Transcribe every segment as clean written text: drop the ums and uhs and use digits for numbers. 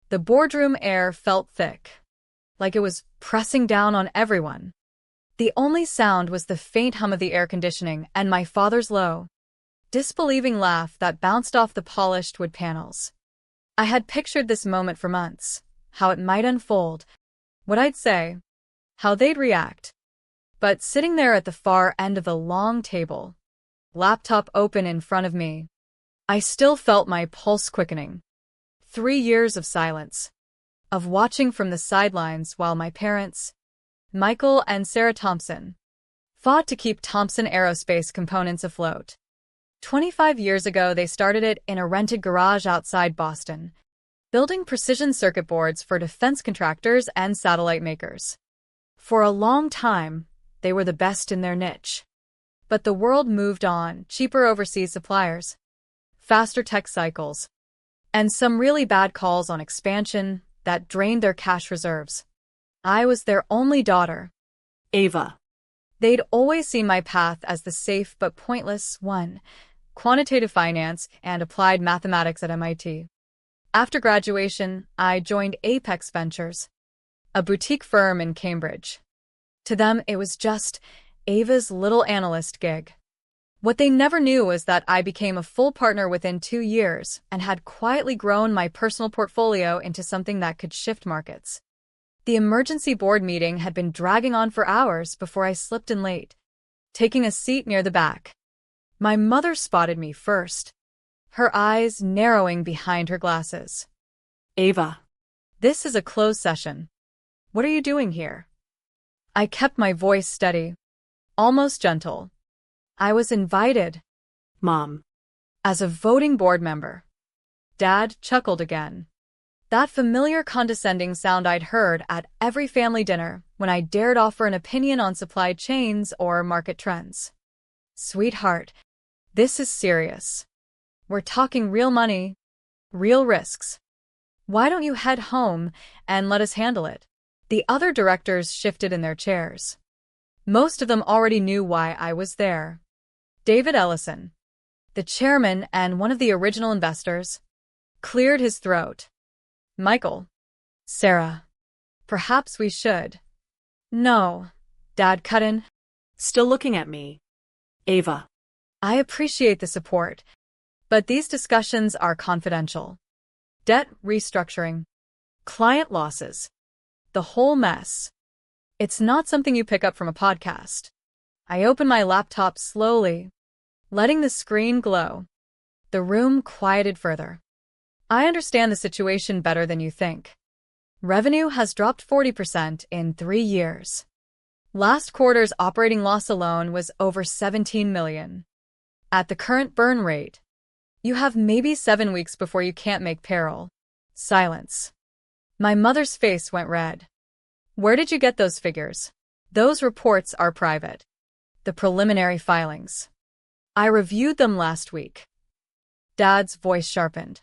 The boardroom air felt thick, like it was pressing down on everyone. The only sound was the faint hum of the air conditioning and my father's low, disbelieving laugh that bounced off the polished wood panels. I had pictured this moment for months, how it might unfold, what I'd say, how they'd react. But sitting there at the far end of the long table, laptop open in front of me, I still felt my pulse quickening. 3 years of silence, of watching from the sidelines while my parents, Michael and Sarah Thompson, fought to keep Thompson Aerospace Components afloat. 25 years ago, they started it in a rented garage outside Boston, building precision circuit boards for defense contractors and satellite makers. For a long time, they were the best in their niche. But the world moved on, cheaper overseas suppliers, faster tech cycles, and some really bad calls on expansion that drained their cash reserves. I was their only daughter, Ava. They'd always seen my path as the safe but pointless one, quantitative finance and applied mathematics at MIT. After graduation, I joined Apex Ventures, a boutique firm in Cambridge. To them, it was just Ava's little analyst gig. What they never knew was that I became a full partner within 2 years and had quietly grown my personal portfolio into something that could shift markets. The emergency board meeting had been dragging on for hours before I slipped in late, taking a seat near the back. My mother spotted me first, her eyes narrowing behind her glasses. Ava. This is a closed session. What are you doing here? I kept my voice steady, almost gentle. I was invited. Mom. As a voting board member. Dad chuckled again. That familiar condescending sound I'd heard at every family dinner when I dared offer an opinion on supply chains or market trends. Sweetheart, this is serious. We're talking real money, real risks. Why don't you head home and let us handle it? The other directors shifted in their chairs. Most of them already knew why I was there. David Ellison, the chairman and one of the original investors, cleared his throat. Michael. Sarah. Perhaps we should. No. Dad cut in. Still looking at me. Ava. I appreciate the support, but these discussions are confidential. Debt restructuring, client losses, the whole mess. It's not something you pick up from a podcast. I opened my laptop slowly, letting the screen glow. The room quieted further. I understand the situation better than you think. Revenue has dropped 40% in 3 years. Last quarter's operating loss alone was over $17 million. At the current burn rate, you have maybe 7 weeks before you can't make payroll. Silence. My mother's face went red. Where did you get those figures? Those reports are private. The preliminary filings. I reviewed them last week. Dad's voice sharpened.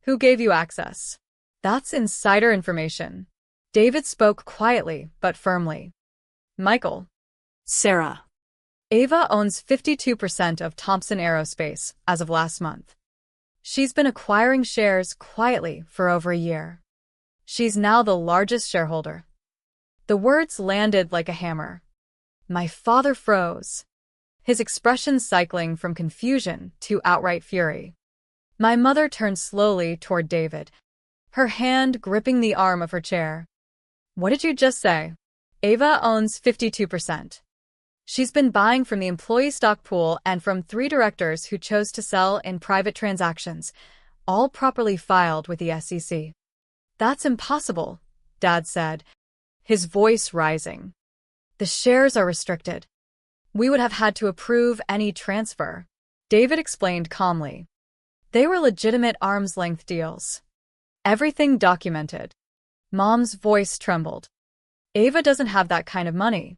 Who gave you access? That's insider information. David spoke quietly but firmly. Michael. Sarah. Ava owns 52% of Thompson Aerospace as of last month. She's been acquiring shares quietly for over a year. She's now the largest shareholder. The words landed like a hammer. My father froze, his expression cycling from confusion to outright fury. My mother turned slowly toward David, her hand gripping the arm of her chair. What did you just say? Ava owns 52%. She's been buying from the employee stock pool and from 3 directors who chose to sell in private transactions, all properly filed with the SEC. That's impossible, Dad said, his voice rising. The shares are restricted. We would have had to approve any transfer, David explained calmly. They were legitimate arm's-length deals. Everything documented. Mom's voice trembled. Ava doesn't have that kind of money.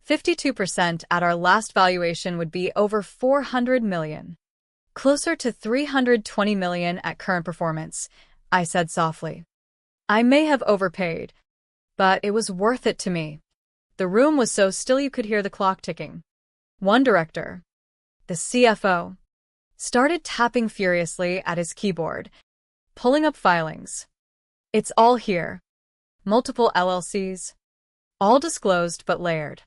52% at our last valuation would be over $400 million. Closer to $320 million at current performance, I said softly. I may have overpaid, but it was worth it to me. The room was so still you could hear the clock ticking. One director, the CFO, started tapping furiously at his keyboard, pulling up filings. It's all here. Multiple LLCs. All disclosed but layered.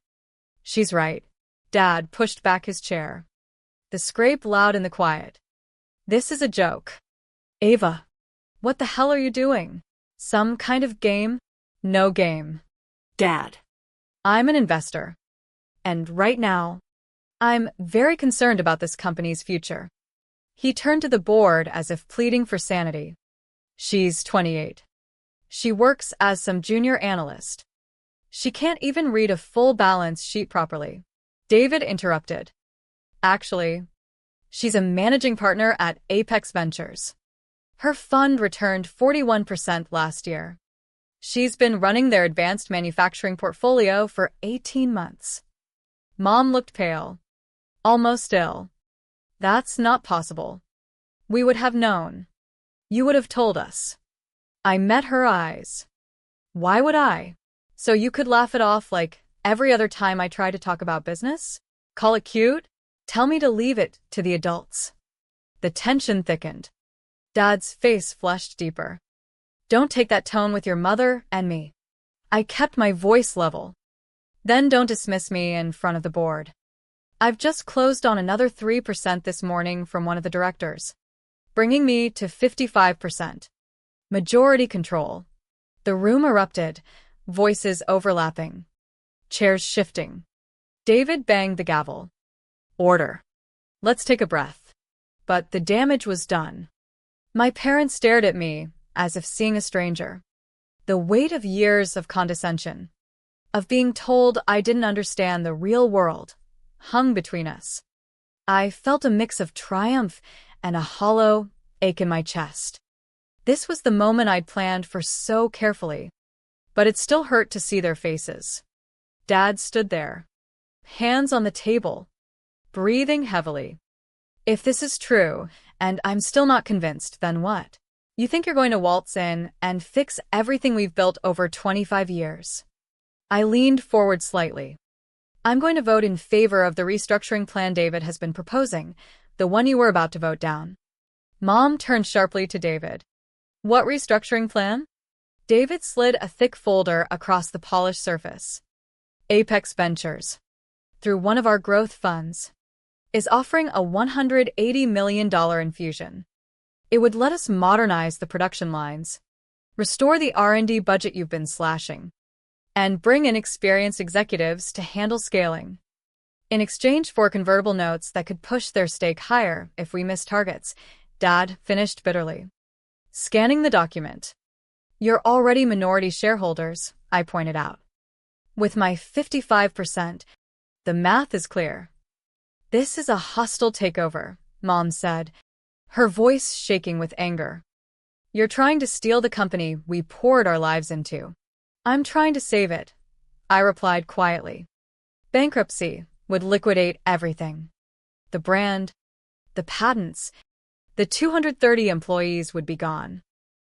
She's right. Dad pushed back his chair. The scrape loud in the quiet. This is a joke. Ava, what the hell are you doing? Some kind of game? No game. Dad. I'm an investor. And right now, I'm very concerned about this company's future. He turned to the board as if pleading for sanity. She's 28. She works as some junior analyst. She can't even read a full balance sheet properly. David interrupted. Actually, she's a managing partner at Apex Ventures. Her fund returned 41% last year. She's been running their advanced manufacturing portfolio for 18 months. Mom looked pale. Almost ill. That's not possible. We would have known. You would have told us. I met her eyes. Why would I? So you could laugh it off like every other time I try to talk about business? Call it cute? Tell me to leave it to the adults. The tension thickened. Dad's face flushed deeper. Don't take that tone with your mother and me. I kept my voice level. Then don't dismiss me in front of the board. I've just closed on another 3% this morning from one of the directors, bringing me to 55%. Majority control. The room erupted, voices overlapping, chairs shifting. David banged the gavel. Order. Let's take a breath. But the damage was done. My parents stared at me as if seeing a stranger. The weight of years of condescension, of being told I didn't understand the real world, hung between us. I felt a mix of triumph and a hollow ache in my chest. This was the moment I'd planned for so carefully, but it still hurt to see their faces. Dad stood there, hands on the table, breathing heavily. If this is true, and I'm still not convinced, then what? You think you're going to waltz in and fix everything we've built over 25 years? I leaned forward slightly. I'm going to vote in favor of the restructuring plan David has been proposing, the one you were about to vote down. Mom turned sharply to David. What restructuring plan? David slid a thick folder across the polished surface. Apex Ventures, through one of our growth funds, is offering a $180 million infusion. It would let us modernize the production lines, restore the R&D budget you've been slashing, and bring in experienced executives to handle scaling. In exchange for convertible notes that could push their stake higher if we miss targets, Dad finished bitterly. Scanning the document. You're already minority shareholders, I pointed out. With my 55%, the math is clear. This is a hostile takeover, Mom said, her voice shaking with anger. You're trying to steal the company we poured our lives into. I'm trying to save it, I replied quietly. Bankruptcy would liquidate everything. The brand, the patents, the 230 employees would be gone.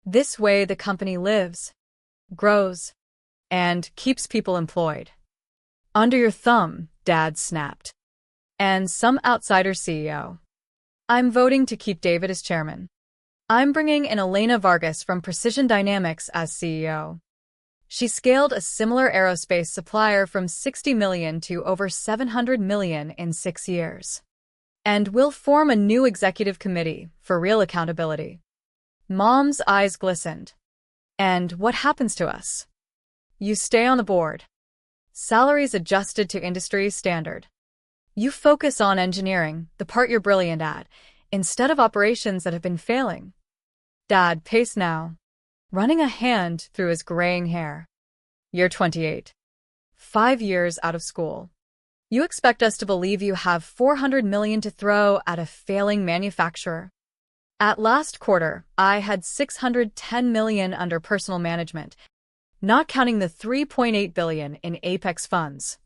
This way the company lives, grows, and keeps people employed. Under your thumb, Dad snapped. And some outsider CEO. I'm voting to keep David as chairman. I'm bringing in Elena Vargas from Precision Dynamics as CEO. She scaled a similar aerospace supplier from $60 million to over $700 million in 6 years. And we'll form a new executive committee for real accountability. Mom's eyes glistened. And what happens to us? You stay on the board. Salaries adjusted to industry standard. You focus on engineering, the part you're brilliant at, instead of operations that have been failing. Dad paced now, running a hand through his graying hair. You're 28. 5 years out of school. You expect us to believe you have $400 million to throw at a failing manufacturer. At last quarter, I had $610 million under personal management, not counting the $3.8 billion in Apex funds.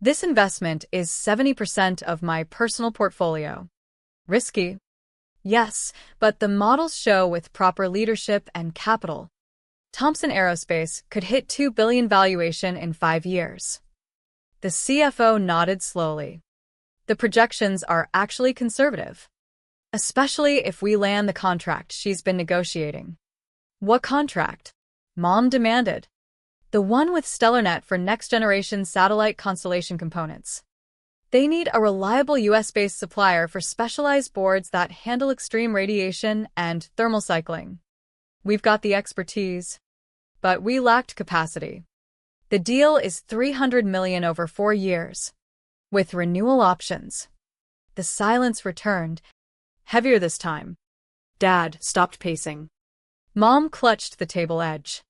This investment is 70% of my personal portfolio. Risky? Yes, but the models show with proper leadership and capital, Thompson Aerospace could hit $2 billion valuation in 5 years. The CFO nodded slowly. The projections are actually conservative, especially if we land the contract she's been negotiating. What contract? Mom demanded. The one with Stellarnet for next-generation satellite constellation components. They need a reliable US-based supplier for specialized boards that handle extreme radiation and thermal cycling. We've got the expertise, but we lacked capacity. The deal is $300 million over 4 years, with renewal options. The silence returned, heavier this time. Dad stopped pacing. Mom clutched the table edge.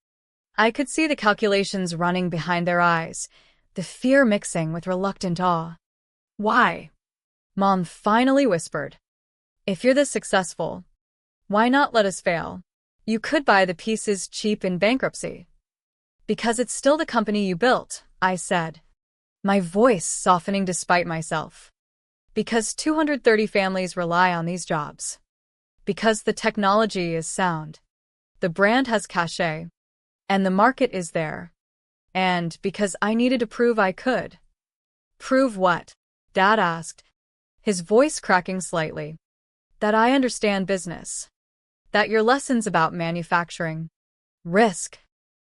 I could see the calculations running behind their eyes, the fear mixing with reluctant awe. Why? Mom finally whispered. If you're this successful, why not let us fail? You could buy the pieces cheap in bankruptcy. Because it's still the company you built, I said, my voice softening despite myself. Because 230 families rely on these jobs. Because the technology is sound. The brand has cachet. And the market is there. And because I needed to prove I could. Prove what? Dad asked, his voice cracking slightly. That I understand business. That your lessons about manufacturing, risk,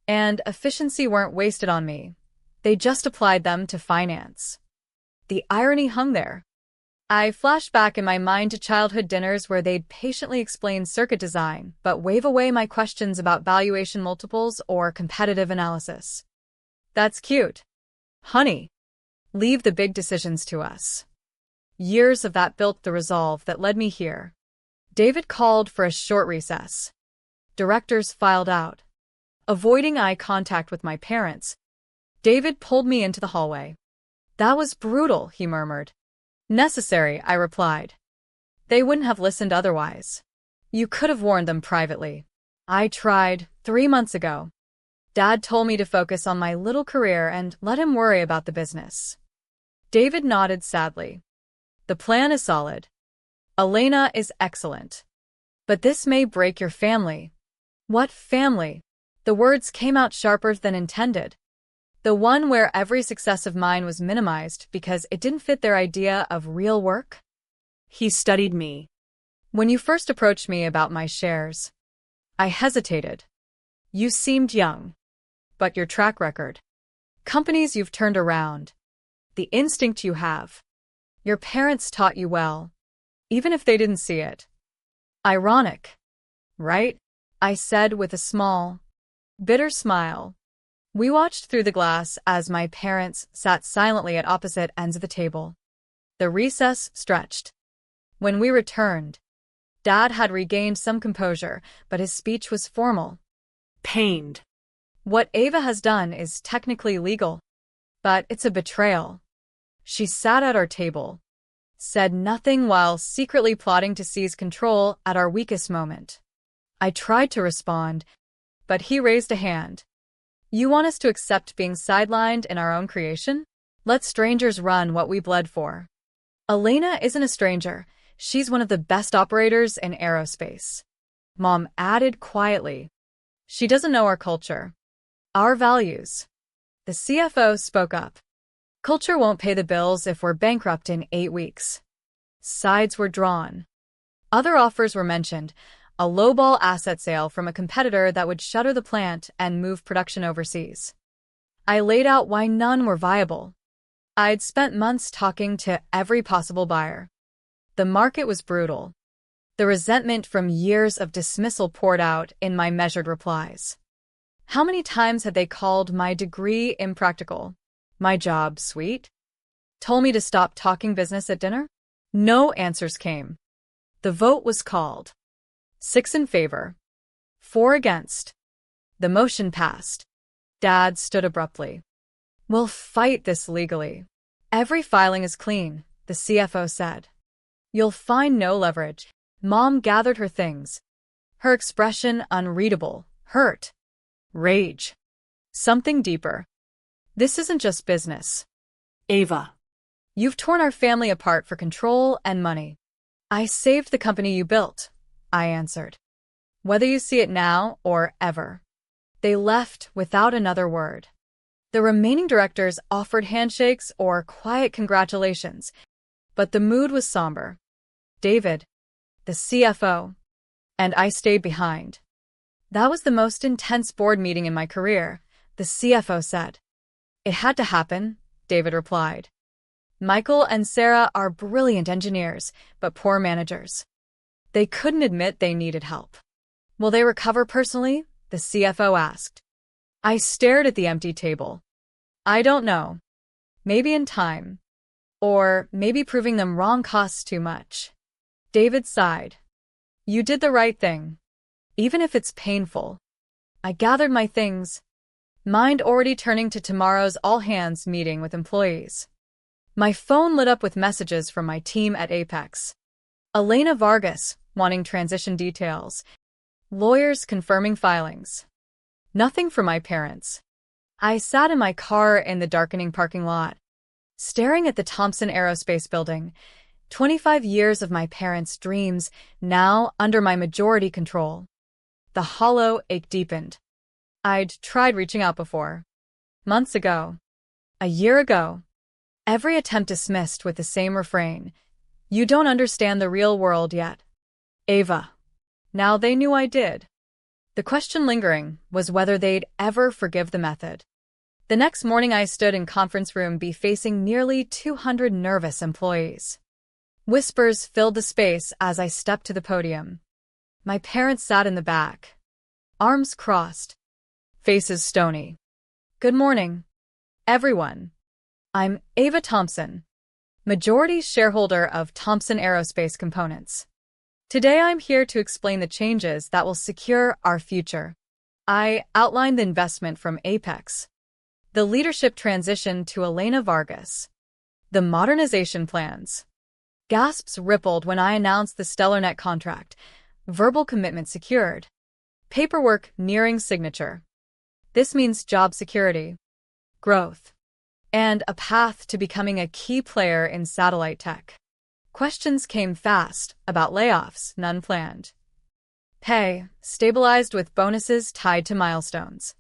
and efficiency weren't wasted on me. They just applied them to finance. The irony hung there. I flashed back in my mind to childhood dinners where they'd patiently explain circuit design, but wave away my questions about valuation multiples or competitive analysis. That's cute. Honey. Leave the big decisions to us. Years of that built the resolve that led me here. David called for a short recess. Directors filed out. Avoiding eye contact with my parents, David pulled me into the hallway. That was brutal, he murmured. Necessary, I replied. They wouldn't have listened otherwise. You could have warned them privately. I tried 3 months ago. Dad told me to focus on my little career and let him worry about the business. David nodded sadly. The plan is solid. Elena is excellent. But this may break your family. What family? The words came out sharper than intended. The one where every success of mine was minimized because it didn't fit their idea of real work? He studied me. When you first approached me about my shares, I hesitated. You seemed young. But your track record, companies you've turned around, the instinct you have, your parents taught you well, even if they didn't see it. Ironic, right? I said with a small, bitter smile. We watched through the glass as my parents sat silently at opposite ends of the table. The recess stretched. When we returned, Dad had regained some composure, but his speech was formal. Pained. What Ava has done is technically legal, but it's a betrayal. She sat at our table, said nothing while secretly plotting to seize control at our weakest moment. I tried to respond, but he raised a hand. You want us to accept being sidelined in our own creation? Let strangers run what we bled for. Elena isn't a stranger. She's one of the best operators in aerospace. Mom added quietly. She doesn't know our culture. Our values. The CFO spoke up. Culture won't pay the bills if we're bankrupt in 8 weeks. Sides were drawn. Other offers were mentioned. A lowball asset sale from a competitor that would shutter the plant and move production overseas. I laid out why none were viable. I'd spent months talking to every possible buyer. The market was brutal. The resentment from years of dismissal poured out in my measured replies. How many times had they called my degree impractical? My job sweet? Told me to stop talking business at dinner? No answers came. The vote was called. 6 in favor. 4 against. The motion passed. Dad stood abruptly. We'll fight this legally. Every filing is clean, the CFO said. You'll find no leverage. Mom gathered her things. Her expression unreadable, hurt. Rage. Something deeper. This isn't just business. Ava. You've torn our family apart for control and money. I saved the company you built, I answered. Whether you see it now or ever. They left without another word. The remaining directors offered handshakes or quiet congratulations, but the mood was somber. David, the CFO, and I stayed behind. That was the most intense board meeting in my career, the CFO said. It had to happen, David replied. Michael and Sarah are brilliant engineers, but poor managers. They couldn't admit they needed help. Will they recover personally? The CFO asked. I stared at the empty table. I don't know. Maybe in time. Or maybe proving them wrong costs too much. David sighed. You did the right thing. Even if it's painful. I gathered my things, mind already turning to tomorrow's all-hands meeting with employees. My phone lit up with messages from my team at Apex. Elena Vargas, wanting transition details. Lawyers confirming filings. Nothing for my parents. I sat in my car in the darkening parking lot, staring at the Thompson Aerospace building. 25 years of my parents' dreams, now under my majority control. The hollow ache deepened. I'd tried reaching out before. Months ago. A year ago. Every attempt dismissed with the same refrain. You don't understand the real world yet. Ava. Now they knew I did. The question lingering was whether they'd ever forgive the method. The next morning I stood in conference room B facing nearly 200 nervous employees. Whispers filled the space as I stepped to the podium. My parents sat in the back. Arms crossed. Faces stony. Good morning, everyone. I'm Ava Thompson, majority shareholder of Thompson Aerospace Components. Today I'm here to explain the changes that will secure our future. I outlined the investment from Apex, the leadership transition to Elena Vargas, the modernization plans. Gasps rippled when I announced the StellarNet contract, verbal commitment secured, paperwork nearing signature. This means job security, growth, and a path to becoming a key player in satellite tech. Questions came fast about layoffs, none planned. Pay, stabilized with bonuses tied to milestones.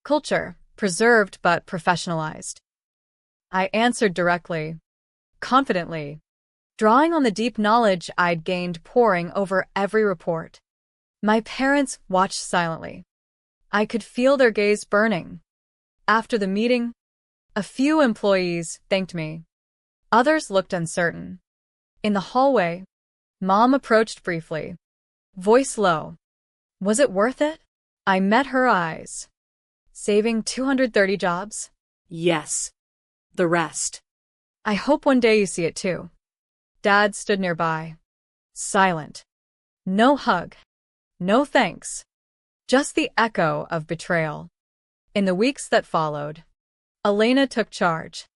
Culture, preserved but professionalized. I answered directly, confidently, drawing on the deep knowledge I'd gained poring over every report. My parents watched silently. I could feel their gaze burning. After the meeting, a few employees thanked me. Others looked uncertain. In the hallway, Mom approached briefly, voice low. Was it worth it? I met her eyes. Saving 230 jobs? Yes. The rest. I hope one day you see it too. Dad stood nearby, silent. No hug. No thanks. Just the echo of betrayal. In the weeks that followed, Elena took charge.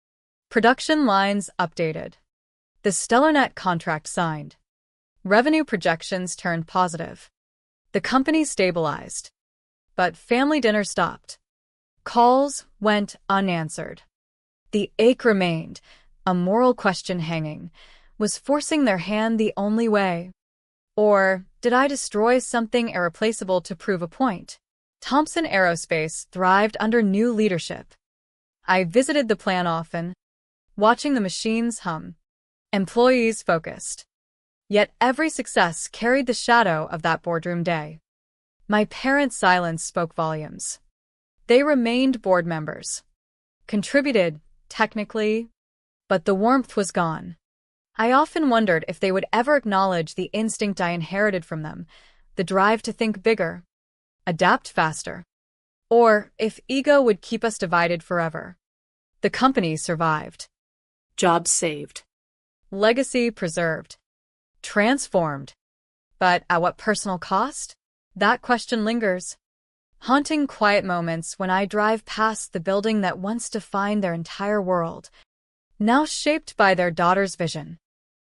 Production lines updated. The StellarNet contract signed. Revenue projections turned positive. The company stabilized. But family dinner stopped. Calls went unanswered. The ache remained, a moral question hanging. Was forcing their hand the only way? Or did I destroy something irreplaceable to prove a point? Thompson Aerospace thrived under new leadership. I visited the plant often, watching the machines hum. Employees focused. Yet every success carried the shadow of that boardroom day. My parents' silence spoke volumes. They remained board members. Contributed, technically, but the warmth was gone. I often wondered if they would ever acknowledge the instinct I inherited from them, the drive to think bigger, adapt faster, or if ego would keep us divided forever. The company survived. Jobs saved. Legacy preserved. Transformed. But at what personal cost? That question lingers, haunting quiet moments when I drive past the building that once defined their entire world, now shaped by their daughter's vision.